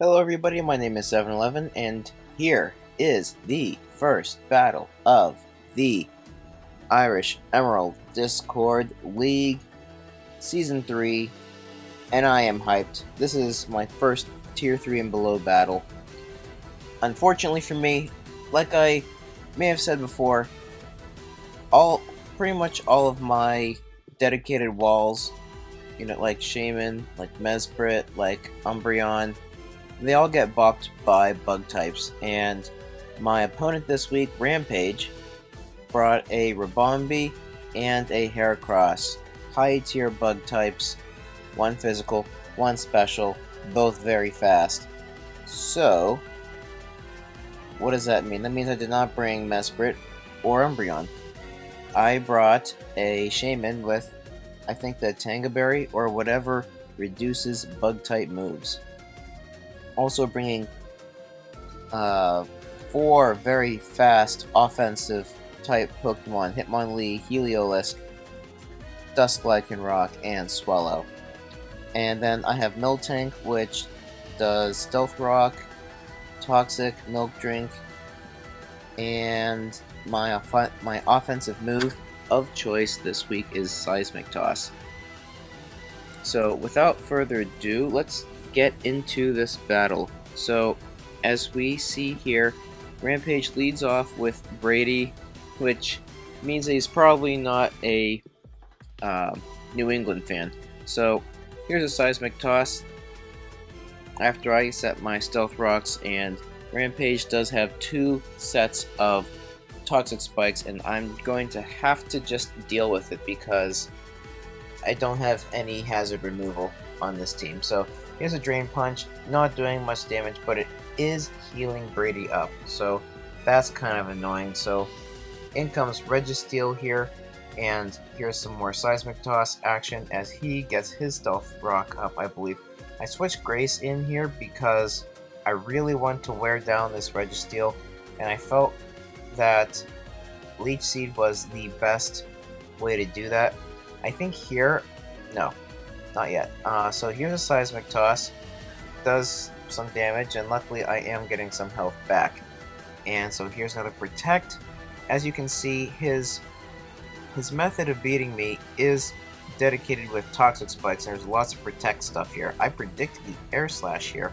Hello everybody, my name is 711 and here is the first battle of the Irish Emerald Discord League Season 3, and I am hyped. This is my first Tier 3 and below battle. Unfortunately for me, like I may have said before, pretty much all of my dedicated walls, like Shaman, like Mesprit, like Umbreon, they all get bopped by bug types, and my opponent this week, Rampa1ge, brought a Rampa1ge and a Heracross. High tier bug types, one physical, one special, both very fast. So, what does that mean? That means I did not bring Mesprit or Umbreon. I brought a Shaman with, I think, the Tangaberry or whatever reduces bug type moves. Also bringing 4 very fast offensive type Pokemon: Hitmonlee, Heliolisk, Dusklycanroc, and Swallow. And then I have Miltank, which does Stealth Rock, Toxic, Milk Drink, and my offensive move of choice this week is Seismic Toss. So without further ado, let's get into this battle. So as we see here, Rampa1ge leads off with Brady, which means that he's probably not a New England fan. So here's a Seismic Toss after I set my Stealth Rocks, and Rampa1ge does have 2 sets of Toxic Spikes, and I'm going to have to just deal with it because I don't have any hazard removal on this team. So here's a Drain Punch, not doing much damage, but it is healing Brady up, so that's kind of annoying. So in comes Registeel here, and here's some more Seismic Toss action as he gets his Stealth Rock up, I believe. I switched Grace in here because I really want to wear down this Registeel, and I felt that Leech Seed was the best way to do that. I think here, no, not yet. So here's a Seismic Toss, does some damage, and luckily I am getting some health back. And so here's another Protect. As you can see, his method of beating me is dedicated with Toxic Spikes, and there's lots of Protect stuff here. I predicted the Air Slash here,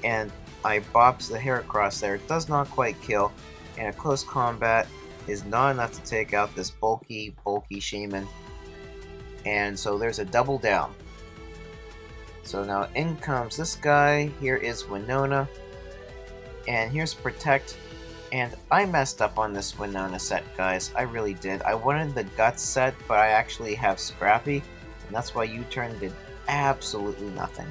and I bopped the Heracross there. It does not quite kill, and a close combat is not enough to take out this bulky Shaman. And so there's a double down. So now in comes this guy. Here is Winona, and here's Protect. And I messed up on this Winona set, guys. I really did. I wanted the Guts set, but I actually have Scrappy, and that's why U-Turn did absolutely nothing.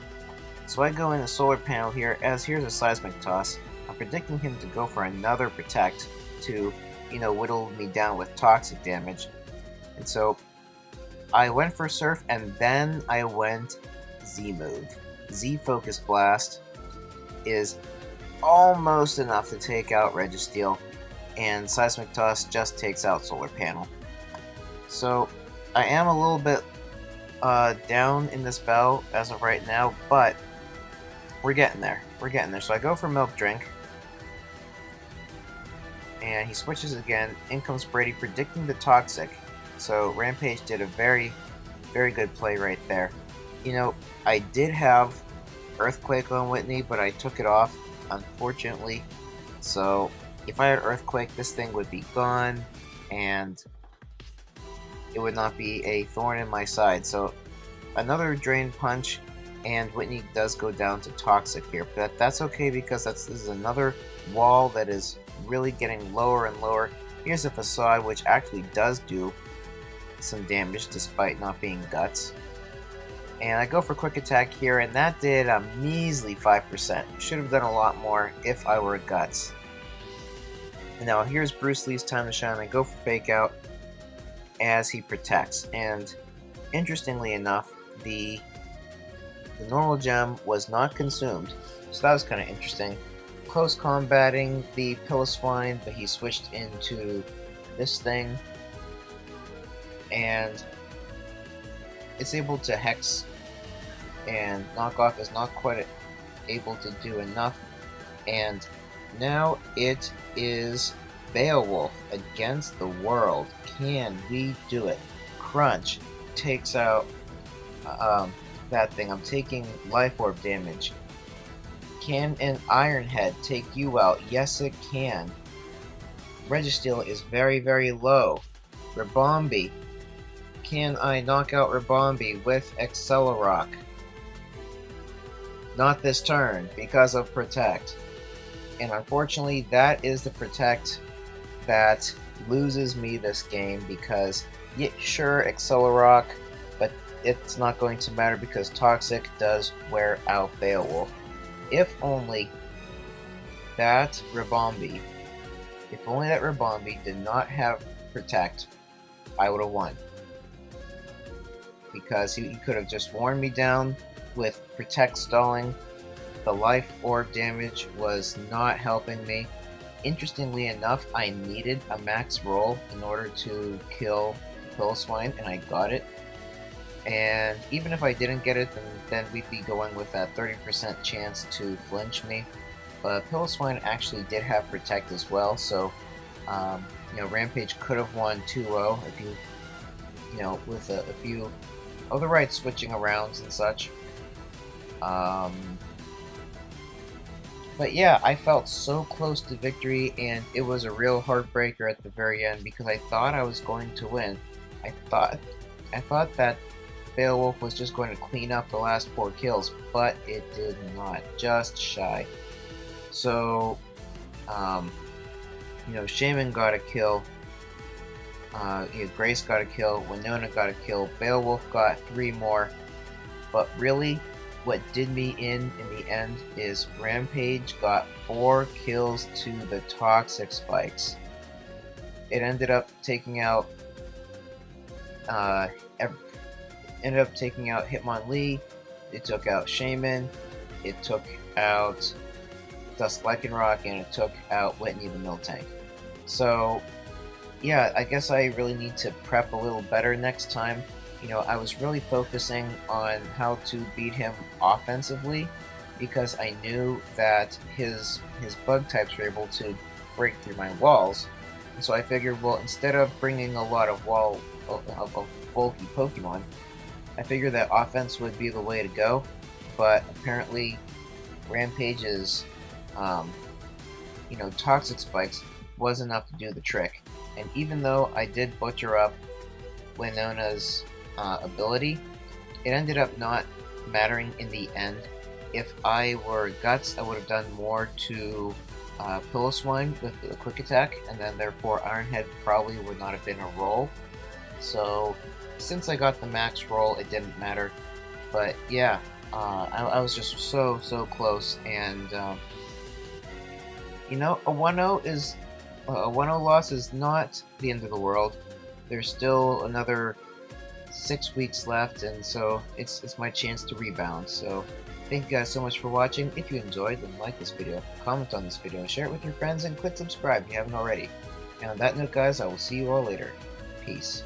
So I go in the Solar Panel here, as here's a Seismic Toss. I'm predicting him to go for another Protect to, whittle me down with toxic damage. And so I went for Surf, and then I went Z-Move. Z-Focus Blast is almost enough to take out Registeel, and Seismic Toss just takes out Solar Panel. So I am a little bit down in this battle as of right now, but we're getting there. So I go for Milk Drink, and he switches again. In comes Brady, predicting the Toxic. So Rampa1ge did a very, very good play right there. I did have Earthquake on Whitney, but I took it off, unfortunately. So if I had Earthquake, this thing would be gone, and it would not be a thorn in my side. So another Drain Punch, and Whitney does go down to Toxic here. But that's okay, because this is another wall that is really getting lower and lower. Here's a Facade, which actually does do some damage despite not being Guts. And I go for Quick Attack here, and that did a measly 5%. Should have done a lot more if I were Guts. And now here's Bruce Lee's Time to Shine. I go for Fake Out as he Protects. And interestingly enough, the normal gem was not consumed, so that was kind of interesting. Close combating the Piloswine, but he switched into this thing, and it's able to Hex and knock off his not quite able to do enough, and now it is Beowulf against the world. Can we do it? Crunch takes out that thing. I'm taking life orb damage. Can an Iron Head take you out? Yes, it can. Registeel is very, very low. Rabombi. Can I knock out Rabombi with Accelerock? Not this turn, because of Protect. And unfortunately, that is the Protect that loses me this game, because, yeah, sure, Accelerock, but it's not going to matter because Toxic does wear out Beowulf. If only that Rabombi did not have Protect, I would have won. Because he could have just worn me down with Protect stalling. The life orb damage was not helping me. Interestingly enough, I needed a max roll in order to kill Piloswine, and I got it. And even if I didn't get it, then we'd be going with that 30% chance to flinch me. But Piloswine actually did have Protect as well, so Rampage could have won 2-0 if with a few of the right switching arounds and such. But yeah, I felt so close to victory, and it was a real heartbreaker at the very end because I thought I was going to win. I thought that Beowulf was just going to clean up the last 4 kills, but it did not. Just shy. So, Shaman got a kill. Grace got a kill. Winona got a kill. Beowulf got 3 more. But really, what did me in the end is Rampage got 4 kills to the Toxic Spikes. It ended up taking out Hitmonlee. It took out Shaman. It took out Dusk Lycanroc, and it took out Whitney the Miltank. So yeah, I guess I really need to prep a little better next time. I was really focusing on how to beat him offensively because I knew that his bug types were able to break through my walls. And so I figured, well, instead of bringing a lot of bulky Pokemon, I figured that offense would be the way to go. But apparently, Rampage's Toxic Spikes was enough to do the trick. And even though I did butcher up Winona's ability, it ended up not mattering in the end. If I were Guts, I would have done more to Piloswine with the Quick Attack, and then therefore Iron Head probably would not have been a roll. So since I got the max roll, it didn't matter. But yeah, I was just so close, and a 1-0 loss is not the end of the world. There's still another 6 weeks left, and so it's my chance to rebound. So thank you guys so much for watching. If you enjoyed, then like this video, comment on this video, share it with your friends, and click subscribe if you haven't already. And on that note, guys, I will see you all later. Peace.